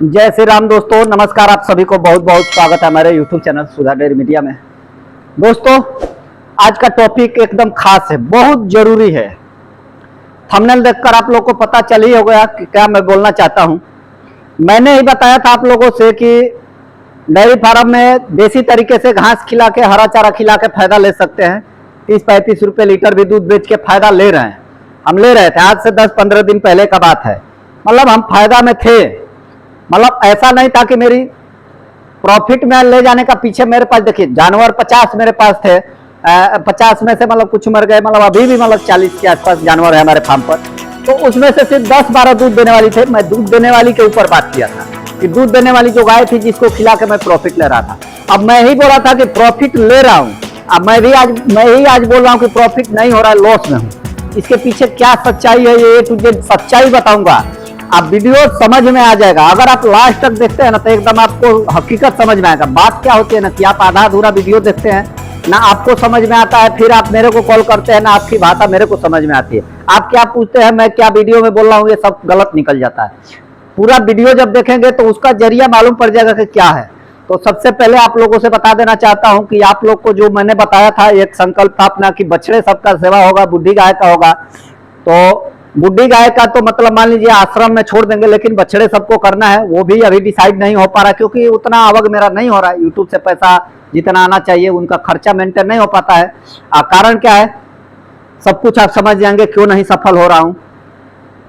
जय श्री राम दोस्तों, नमस्कार। आप सभी को बहुत बहुत स्वागत है हमारे YouTube चैनल सुधा डेयरी मीडिया में। दोस्तों, आज का टॉपिक एकदम खास है, बहुत जरूरी है। थंबनेल देखकर आप लोगों को पता चल ही हो गया कि क्या मैं बोलना चाहता हूं। मैंने ही बताया था आप लोगों से कि डेयरी फार्म में देसी तरीके से घास खिला के, हरा चारा खिला के फायदा ले सकते हैं। 30-35 रुपये लीटर भी दूध बेच के फायदा ले रहे हैं। हम ले रहे थे, आज से 10-15 दिन पहले का बात है। मतलब हम फायदा में थे। मतलब ऐसा नहीं था कि मेरी प्रॉफिट में ले जाने का पीछे मेरे पास, देखिए जानवर 50 मेरे पास थे। 50 में से मतलब कुछ मर गए, मतलब अभी भी मतलब 40 के आसपास जानवर है हमारे फार्म पर। तो उसमें से सिर्फ 10-12 दूध देने वाली थे। मैं दूध देने वाली के ऊपर बात किया था कि दूध देने वाली जो गाय थी जिसको खिला के मैं प्रॉफिट ले रहा था। अब मैं ही बोला था कि प्रॉफिट ले रहा हूँ। अब मैं ही आज बोल रहा हूँ कि प्रॉफिट नहीं हो रहा है, लॉस में हूँ। इसके पीछे क्या सच्चाई है, ये तुझे सच्चाई बताऊंगा। आप वीडियो समझ में आ जाएगा। अगर आप लास्ट तक देखते हैं ना तो एकदम आपको हकीकत समझ में आएगा। बात क्या होती है ना कि आप आधा अधूरा वीडियो देखते हैं ना, आपको समझ में आता है, फिर आप मेरे को कॉल करते हैं ना, आपकी भाषा मेरे को समझ में आती है। आप क्या पूछते हैं, मैं क्या वीडियो में बोल रहा हूँ, ये सब गलत निकल जाता है। पूरा वीडियो जब देखेंगे तो उसका जरिया मालूम पड़ जाएगा कि क्या है। तो सबसे पहले आप लोगों से बता देना चाहता हूं कि आप लोग को जो मैंने बताया था, एक संकल्प था अपना कि बछड़े सबका सेवा होगा, बुढ़ी गाय का होगा। तो बुढ़ी गाय का तो मतलब मान लीजिए आश्रम में छोड़ देंगे, लेकिन बछड़े सबको करना है। वो भी अभी डिसाइड नहीं हो पा रहा, क्योंकि उतना आवक मेरा नहीं हो रहा है। यूट्यूब से पैसा जितना आना चाहिए उनका खर्चा मेंटेन नहीं हो पाता है। कारण क्या है, सब कुछ आप समझ जाएंगे क्यों नहीं सफल हो रहा हूं।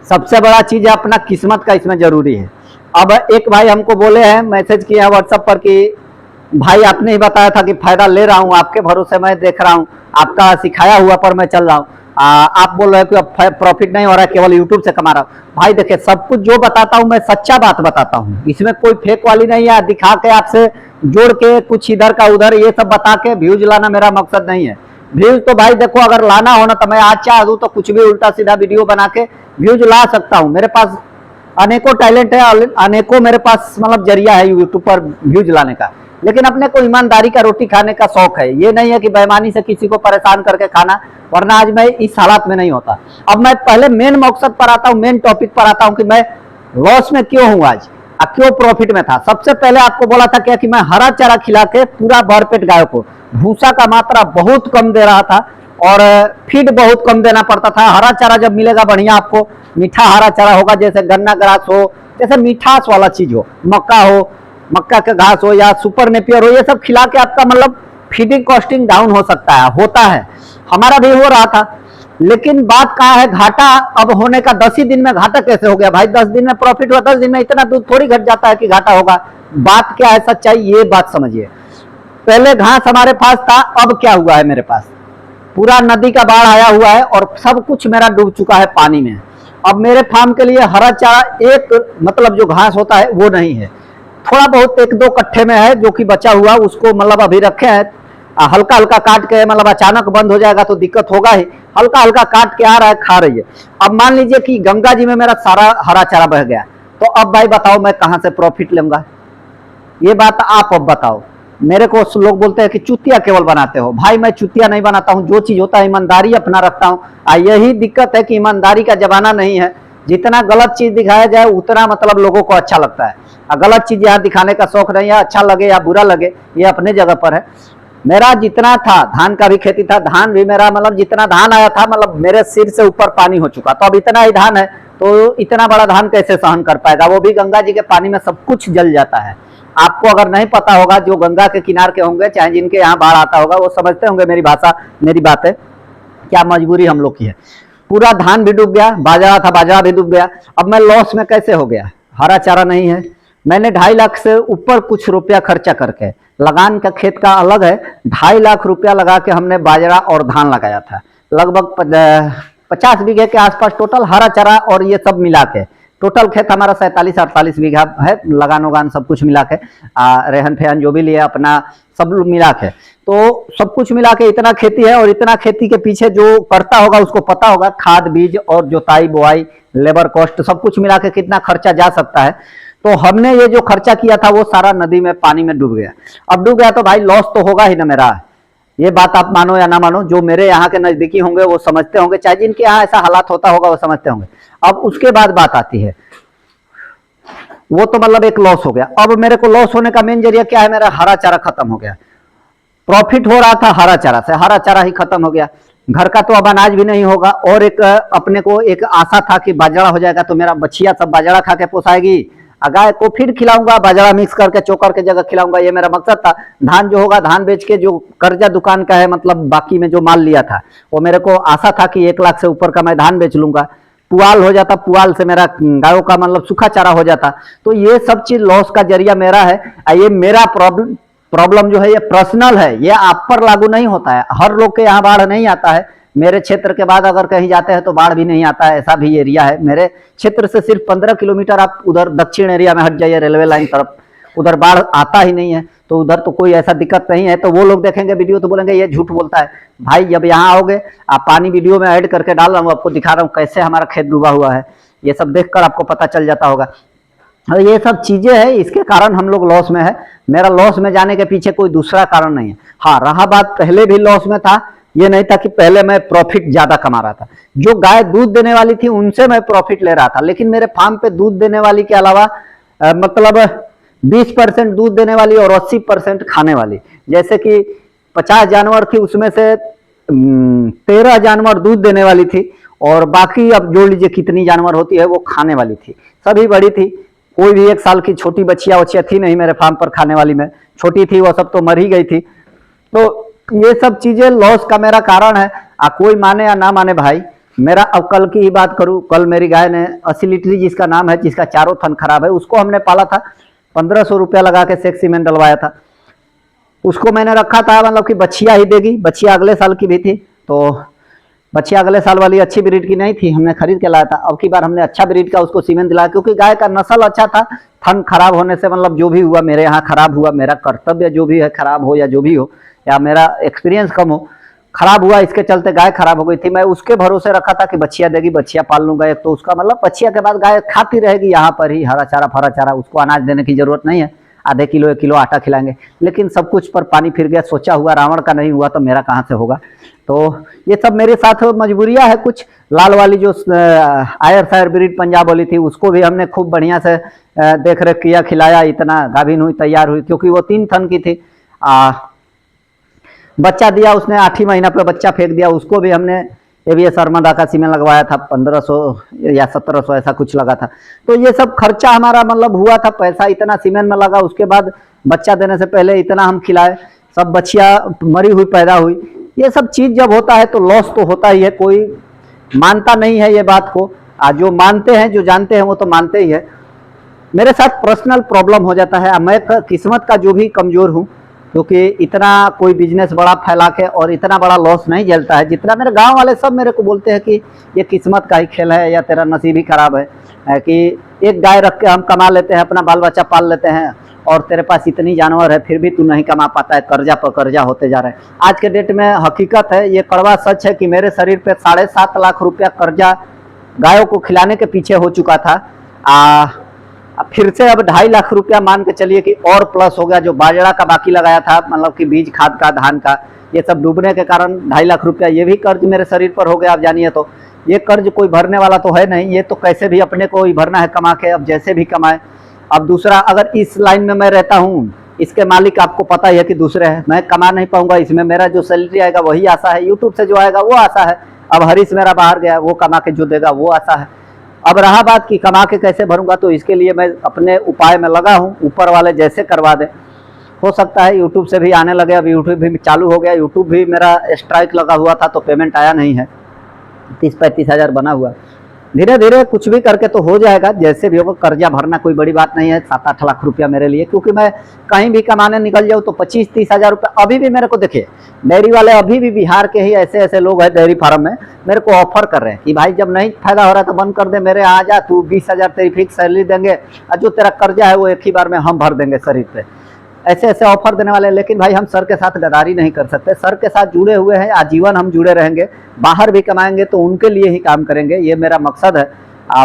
सबसे बड़ा चीज है अपना किस्मत का इसमें जरूरी है। अब एक भाई हमको बोले हैं, मैसेज किया है व्हाट्सएप पर कि भाई आपने ही बताया था कि फायदा ले रहा हूँ, आपके भरोसे मैं देख रहा हूँ, आपका सिखाया हुआ पर मैं चल रहा हूँ। आप बोल रहे हो कि अब प्रॉफिट नहीं हो रहा है, केवल यूट्यूब से कमा रहा हूँ। भाई देखिए, सब कुछ जो बताता हूँ मैं सच्चा बात बताता हूँ, इसमें कोई फेक वाली नहीं है। दिखा के आपसे जोड़ के कुछ इधर का उधर ये सब बता के व्यूज लाना मेरा मकसद नहीं है। व्यूज तो भाई देखो, अगर लाना हो ना तो मैं आज चाह दूं तो कुछ भी उल्टा सीधा वीडियो बना के व्यूज ला सकता हूँ। मेरे पास अनेकों टैलेंट है, अनेकों मेरे पास मतलब जरिया है यूट्यूब पर व्यूज लाने का। लेकिन अपने को ईमानदारी का रोटी खाने का शौक है। ये नहीं है कि बेईमानी से किसी को परेशान करके खाना, वरना आज मैं इस हालात में नहीं होता। अब मैं पहले मेन मकसद पर आता हूँ, मेन टॉपिक पर आता हूँ कि मैं लॉस में क्यों हूँ आज और क्यों प्रॉफिट में था। सबसे पहले आपको बोला था क्या कि मैं हरा चारा खिला के पूरा भरपेट गायों को, भूसा का मात्रा बहुत कम दे रहा था और फीड बहुत कम देना पड़ता था। हरा चारा जब मिलेगा बढ़िया, आपको मीठा हरा चारा होगा, जैसे गन्ना ग्रास हो, जैसे मिठास वाला चीज हो, मक्का हो, मक्का का घास हो या सुपर नेपियर हो, ये सब खिला के आपका मतलब फीडिंग कॉस्टिंग डाउन हो सकता है, होता है। हमारा भी हो रहा था। लेकिन बात कहाँ है, घाटा अब होने का 10 ही दिन में घाटा कैसे हो गया भाई? 10 दिन में प्रॉफिट हुआ, 10 दिन में इतना दूध थोड़ी घट जाता है कि घाटा होगा। बात क्या है, सच्चाई ये बात समझिए। पहले घास हमारे पास था, अब क्या हुआ है मेरे पास, पूरा नदी का बाढ़ आया हुआ है और सब कुछ मेरा डूब चुका है पानी में। अब मेरे फार्म के लिए हरा चारा एक मतलब जो घास होता है वो नहीं है। थोड़ा बहुत 1-2 कट्ठे में है जो कि बचा हुआ, उसको मतलब अभी रखे हैं। हल्का हल्का काट के, मतलब अचानक बंद हो जाएगा तो दिक्कत होगा ही। हल्का हल्का काट के आ रहा है, खा रही है। अब मान लीजिए कि गंगा जी में मेरा सारा हरा चारा बह गया, तो अब भाई बताओ मैं कहां से प्रॉफिट लूंगा? ये बात आप अब बताओ। मेरे को लोग बोलते हैं कि चुतिया केवल बनाते हो। भाई मैं चुतिया नहीं बनाता हूँ, जो चीज होता है ईमानदारी अपना रखता हूँ। यही दिक्कत है कि ईमानदारी का जमाना नहीं है। जितना गलत चीज दिखाया जाए उतना मतलब लोगों को अच्छा लगता है। गलत चीज यहाँ दिखाने का शौक नहीं है। अच्छा लगे या बुरा लगे ये अपने जगह पर है। मेरा जितना था, धान का भी खेती था, धान भी मेरा मतलब जितना धान आया था, मतलब मेरे सिर से ऊपर पानी हो चुका। तो अब इतना ही धान है, तो इतना बड़ा धान कैसे सहन कर पाएगा? वो भी गंगा जी के पानी में सब कुछ जल जाता है। आपको अगर नहीं पता होगा, जो गंगा के किनारे के होंगे, चाहे जिनके यहाँ बाढ़ आता होगा, वो समझते होंगे मेरी भाषा, मेरी बातें। क्या मजबूरी हम लोग की है। पूरा धान भी डूब गया, बाजरा था बाजरा भी डूब गया। अब मैं लॉस में कैसे हो गया? हरा चारा नहीं है। मैंने 2.5 लाख से ऊपर कुछ रुपया खर्चा करके, लगान का खेत का अलग है, 2.5 लाख रुपया लगा के हमने बाजरा और धान लगाया था। लगभग 50 बीघे के आसपास टोटल हरा चारा और ये सब मिला के। टोटल खेत हमारा 47-48 बीघा है, लगान उगान सब कुछ मिला के, रेहन फेहन जो भी लिया अपना सब मिला के। तो सब कुछ मिला के इतना खेती है। और इतना खेती के पीछे जो करता होगा उसको पता होगा, खाद बीज और जोताई बुआई, लेबर कॉस्ट, सब कुछ मिला के कितना खर्चा जा सकता है। तो हमने ये जो खर्चा किया था वो सारा नदी में पानी में डूब गया। अब डूब गया तो भाई लॉस तो होगा ही ना मेरा। ये बात आप मानो या ना मानो, जो मेरे यहाँ के नजदीकी होंगे वो समझते होंगे, चाहे जिनके यहाँ ऐसा हालात होता होगा वो समझते होंगे। अब उसके बाद बात आती है, वो तो मतलब एक लॉस हो गया। अब मेरे को लॉस होने का मेन जरिया क्या है, मेरा हरा चारा खत्म हो गया। प्रॉफिट हो रहा था हरा चारा से, हरा चारा ही खत्म हो गया। घर का तो अब अनाज भी नहीं होगा, और एक अपने को एक आशा था कि बाजरा हो जाएगा तो मेरा बछिया सब बाजरा खा के पोसाएगी, गाय को फिर खिलाऊंगा, बाजरा मिक्स करके चोकर के जगह खिलाऊंगा, ये मेरा मकसद था। धान जो होगा, धान बेच के जो कर्जा दुकान का है, मतलब बाकी में जो माल लिया था, वो मेरे को आशा था कि 1 लाख से ऊपर का मैं धान बेच लूंगा, पुआल हो जाता, पुआल से मेरा गायों का मतलब सूखा चारा हो जाता। तो ये सब चीज लॉस का जरिया मेरा है। ये मेरा प्रॉब्लम जो है ये पर्सनल है, ये आप पर लागू नहीं होता है। हर लोग के यहाँ बाढ़ नहीं आता है। मेरे क्षेत्र के बाद अगर कहीं जाते हैं तो बाढ़ भी नहीं आता है, ऐसा भी एरिया है। मेरे क्षेत्र से सिर्फ 15 किलोमीटर आप उधर दक्षिण एरिया में हट जाइए, रेलवे लाइन तरफ, उधर बाढ़ आता ही नहीं है। तो उधर तो कोई ऐसा दिक्कत नहीं है। तो वो लोग देखेंगे वीडियो तो बोलेंगे ये झूठ बोलता है। भाई जब यहाँ आओगे, आप पानी वीडियो में ऐड करके डाल रहा हूँ, आपको दिखा रहा हूँ कैसे हमारा खेत डूबा हुआ है। ये सब देखकर आपको पता चल जाता होगा। और ये सब चीजें हैं, इसके कारण हम लोग लॉस में है। मेरा लॉस में जाने के पीछे कोई दूसरा कारण नहीं है। हाँ, रहा बात, पहले भी लॉस में था, ये नहीं था कि पहले मैं प्रॉफिट ज्यादा कमा रहा था। जो गाय दूध देने वाली थी उनसे मैं प्रॉफिट ले रहा था, लेकिन मेरे फार्म पे दूध देने वाली के अलावा मतलब 20% दूध देने वाली और 80% खाने वाली। जैसे कि 50 जानवर थी, उसमें से 13 जानवर दूध देने वाली थी, और बाकी अब जोड़ लीजिए कितनी जानवर होती है, वो खाने वाली थी। सभी बड़ी थी, कोई भी 1 साल की छोटी बच्चिया वच्चिया थी नहीं मेरे फार्म पर खाने वाली में। छोटी थी वो सब तो मर ही गई थी। तो ये सब चीजें लॉस का मेरा कारण है। कोई माने या ना माने भाई, मेरा अब कल की ही बात करूं, कल मेरी गाय ने असिलिटरी जिसका नाम है, जिसका चारों थन खराब है, उसको हमने पाला था, 1500 रुपया लगा के सेक्स सीमेंट डलवाया था। उसको मैंने रखा था मतलब कि बच्चिया ही देगी। बच्चिया अगले साल की भी थी, तो बच्चिया अगले साल वाली अच्छी ब्रीड की नहीं थी, हमने खरीद के लाया था। अब की बार हमने अच्छा ब्रीड का उसको सीमेंट दिलाया, क्योंकि गाय का नस्ल अच्छा था। थन खराब होने से मतलब जो भी हुआ मेरे यहाँ खराब हुआ, मेरा कर्तव्य जो भी है खराब हो या जो भी हो, या मेरा एक्सपीरियंस कम हो, खराब हुआ, इसके चलते गाय खराब हो गई थी। मैं उसके भरोसे रखा था कि बच्चिया देगी, बच्चिया पाल लूंगा। एक तो उसका मतलब बच्चिया के बाद गाय खाती रहेगी यहाँ पर ही हरा चारा फरा चारा, उसको अनाज देने की जरूरत नहीं है, आधे किलो 1 किलो आटा खिलाएंगे। लेकिन सब कुछ पर पानी फिर गया, सोचा हुआ रावण का नहीं हुआ तो मेरा कहाँ से होगा। तो ये सब मेरे साथ मजबूरियां है कुछ। लाल वाली जो आयर फायर ब्रीड पंजाब वाली थी, उसको भी हमने खूब बढ़िया से देख रेख किया, खिलाया, इतना गाभिन हुई, तैयार हुई, क्योंकि वो 3 थन की थी। बच्चा दिया उसने, 8 महीना पे बच्चा फेंक दिया। उसको भी हमने एवीएस अरमदा का सीमेंट लगवाया था, 1500 या 1700 ऐसा कुछ लगा था। तो ये सब खर्चा हमारा मतलब हुआ था, पैसा इतना सीमेंट में लगा। उसके बाद बच्चा देने से पहले इतना हम खिलाए, सब बच्चिया मरी हुई पैदा हुई। ये सब चीज जब होता है तो लॉस तो होता ही है। कोई मानता नहीं है ये बात को, जो मानते हैं, जो जानते हैं वो तो मानते ही है। मेरे साथ पर्सनल प्रॉब्लम हो जाता है। मैं किस्मत का जो भी कमजोर हूँ, क्योंकि इतना कोई बिजनेस बड़ा फैला के और इतना बड़ा लॉस नहीं झेलता है जितना मेरे गांव वाले सब मेरे को बोलते हैं कि ये किस्मत का ही खेल है या तेरा नसीब ही खराब है कि एक गाय रख के हम कमा लेते हैं, अपना बाल बच्चा पाल लेते हैं, और तेरे पास इतनी जानवर है फिर भी तू नहीं कमा पाता है, कर्जा पर कर्जा होते जा रहे हैं। आज के डेट में हकीकत है, ये कड़वा सच है कि मेरे शरीर पे 7.5 लाख रुपया कर्जा गायों को खिलाने के पीछे हो चुका था। फिर से अब 2.5 लाख रुपया मान के चलिए कि और प्लस हो गया। जो बाजरा का बाकी लगाया था, मतलब कि बीज खाद का, धान का, ये सब डूबने के कारण 2.5 लाख रुपया ये भी कर्ज मेरे शरीर पर हो गया। आप जानिए, तो ये कर्ज कोई भरने वाला तो है नहीं, ये तो कैसे भी अपने को ही भरना है कमा के, अब जैसे भी कमाए। अब दूसरा, अगर इस लाइन में मैं रहता हूँ, इसके मालिक आपको पता ही है कि दूसरे हैं, मैं कमा नहीं पाऊंगा इसमें। मेरा जो सैलरी आएगा वही आशा है, यूट्यूब से जो आएगा वो आशा है। अब हरीश मेरा बाहर गया, वो कमा के जो देगा वो आशा है। अब रहा बात कि कमा के कैसे भरूंगा, तो इसके लिए मैं अपने उपाय में लगा हूं, ऊपर वाले जैसे करवा दे। हो सकता है यूट्यूब से भी आने लगे, अब यूट्यूब भी चालू हो गया। यूट्यूब भी मेरा स्ट्राइक लगा हुआ था तो पेमेंट आया नहीं है, 30-35 हज़ार बना हुआ। धीरे धीरे कुछ भी करके तो हो जाएगा, जैसे भी होगा। कर्जा भरना कोई बड़ी बात नहीं है, 7-8 लाख रुपया मेरे लिए, क्योंकि मैं कहीं भी कमाने निकल जाऊँ तो 25-30 हज़ार रुपया। अभी भी मेरे को देखिए, डेयरी वाले अभी भी बिहार के ही ऐसे ऐसे लोग हैं डेयरी फार्म में, मेरे को ऑफर कर रहे हैं कि भाई जब नहीं फायदा हो रहा तो बंद कर दे, मेरे यहाँ आ जा, तू 20 हज़ार तेरी फिक्स सैलरी देंगे, और जो तेरा कर्जा है वो एक ही बार में हम भर देंगे शरीर पे। ऐसे ऐसे ऑफर देने वाले। लेकिन भाई हम सर के साथ गद्दारी नहीं कर सकते, सर के साथ जुड़े हुए हैं, आजीवन हम जुड़े रहेंगे। बाहर भी कमाएंगे तो उनके लिए ही काम करेंगे, ये मेरा मकसद है।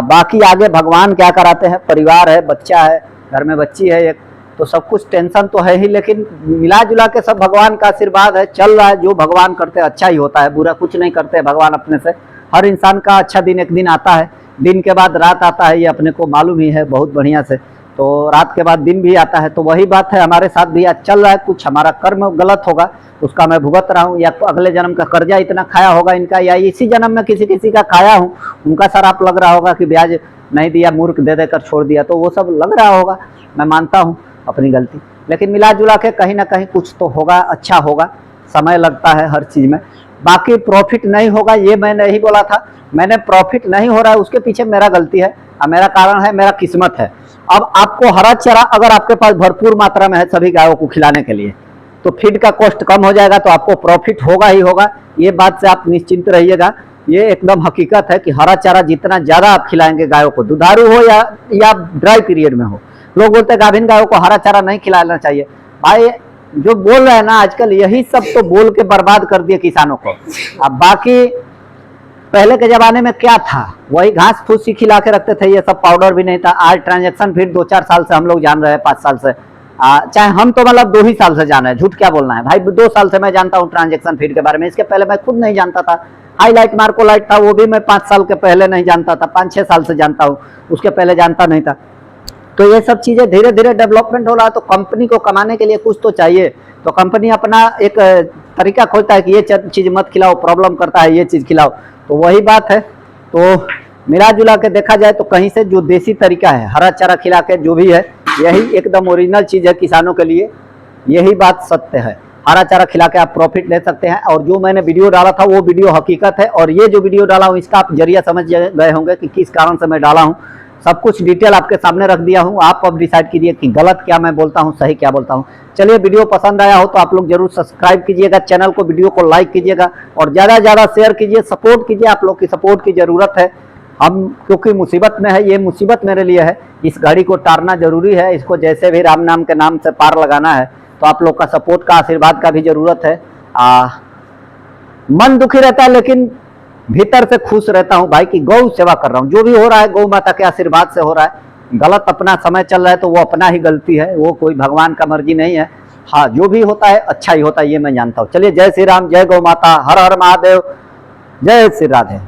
बाकी आगे भगवान क्या कराते हैं, परिवार है, बच्चा है, घर में बच्ची है एक, तो सब कुछ टेंशन तो है ही, लेकिन मिला जुला के सब भगवान का आशीर्वाद है, चल रहा है। जो भगवान करते अच्छा ही होता है, बुरा कुछ नहीं करते भगवान अपने से। हर इंसान का अच्छा दिन एक दिन आता है, दिन के बाद रात आता है, ये अपने को मालूम ही है बहुत बढ़िया से। तो रात के बाद दिन भी आता है। तो वही बात है, हमारे साथ भी आज चल रहा है, कुछ हमारा कर्म गलत होगा उसका मैं भुगत रहा हूँ, या अगले जन्म का कर्जा इतना खाया होगा इनका, या इसी जन्म में किसी किसी का खाया हूँ, उनका शराप लग रहा होगा कि ब्याज नहीं दिया, मूर्ख दे देकर छोड़ दिया, तो वो सब लग रहा होगा। मैं मानता हूँ अपनी गलती, लेकिन मिला जुला के कहीं ना कहीं कुछ तो होगा, अच्छा होगा। समय लगता है हर चीज़ में। बाकी प्रॉफिट नहीं होगा ये मैं नहीं बोला था, मैंने प्रॉफिट नहीं हो रहा है उसके पीछे मेरा गलती है, मेरा कारण है, मेरा किस्मत है। अब आपको हरा चारा अगर आपके पास भरपूर मात्रा में है सभी गायों को खिलाने के लिए, तो फीड का कॉस्ट कम हो जाएगा, तो आपको प्रॉफिट होगा ही होगा। ये बात से आप निश्चिंत रहिएगा, ये एकदम हकीकत है कि हरा चारा जितना ज़्यादा आप खिलाएंगे गायों को, दुधारू हो या ड्राई पीरियड में हो। लोग बोलते हैं गाभिन गायों को हरा चारा नहीं खिलाना चाहिए। भाई जो बोल रहे हैं ना आजकल, यही सब तो बोल के बर्बाद कर दिए किसानों को। अब बाकी पहले के जमाने में क्या था, वही घास फूसी खिला के रखते थे, ये सब पाउडर भी नहीं था। आज ट्रांजैक्शन फीड 2-4 साल से हम लोग जान रहे हैं, 5 साल से, चाहे हम तो मतलब 2 ही साल से जान रहे हैं, झूठ क्या बोलना है भाई, 2 साल से मैं जानता हूँ ट्रांजैक्शन फीड के बारे में। इसके पहले मैं खुद नहीं जानता था। हाईलाइट मार्कोलाइट था, वो भी मैं 5 साल के पहले नहीं जानता था, 5-6 साल से जानता हूँ, उसके पहले जानता नहीं था। तो ये सब चीज़ें धीरे धीरे डेवलपमेंट हो रहा है। तो कंपनी को कमाने के लिए कुछ तो चाहिए, तो कंपनी अपना एक तरीका खोजता है कि ये चीज़ मत खिलाओ, प्रॉब्लम करता है, ये चीज़ खिलाओ। तो वही बात है। तो मिला जुला के देखा जाए तो कहीं से जो देसी तरीका है हरा चारा खिला के जो भी है, यही एकदम ओरिजिनल चीज़ है किसानों के लिए, यही बात सत्य है। हरा चारा खिला के आप प्रॉफिट ले सकते हैं। और जो मैंने वीडियो डाला था वो वीडियो हकीकत है, और ये जो वीडियो डाला हूँ इसका आप जरिया समझ गए होंगे कि किस कारण से मैं डाला हूँ। सब कुछ डिटेल आपके सामने रख दिया हूँ, आप अब डिसाइड कीजिए कि गलत क्या मैं बोलता हूँ, सही क्या बोलता हूँ। चलिए, वीडियो पसंद आया हो तो आप लोग जरूर सब्सक्राइब कीजिएगा चैनल को, वीडियो को लाइक कीजिएगा और ज़्यादा से ज़्यादा शेयर कीजिए, सपोर्ट कीजिए। आप लोग की सपोर्ट की ज़रूरत है, हम क्योंकि मुसीबत में है, ये मुसीबत मेरे लिए है, इस घड़ी को टारना जरूरी है, इसको जैसे भी राम नाम के नाम से पार लगाना है। तो आप लोग का सपोर्ट का, आशीर्वाद का भी ज़रूरत है। मन दुखी रहता है लेकिन भीतर से खुश रहता हूँ भाई कि गौ सेवा कर रहा हूँ, जो भी हो रहा है गौ माता के आशीर्वाद से हो रहा है। गलत अपना समय चल रहा है तो वो अपना ही गलती है, वो कोई भगवान का मर्जी नहीं है। हाँ, जो भी होता है अच्छा ही होता है, ये मैं जानता हूँ। चलिए, जय श्री राम, जय गौ माता, हर हर महादेव, जय श्री राधे।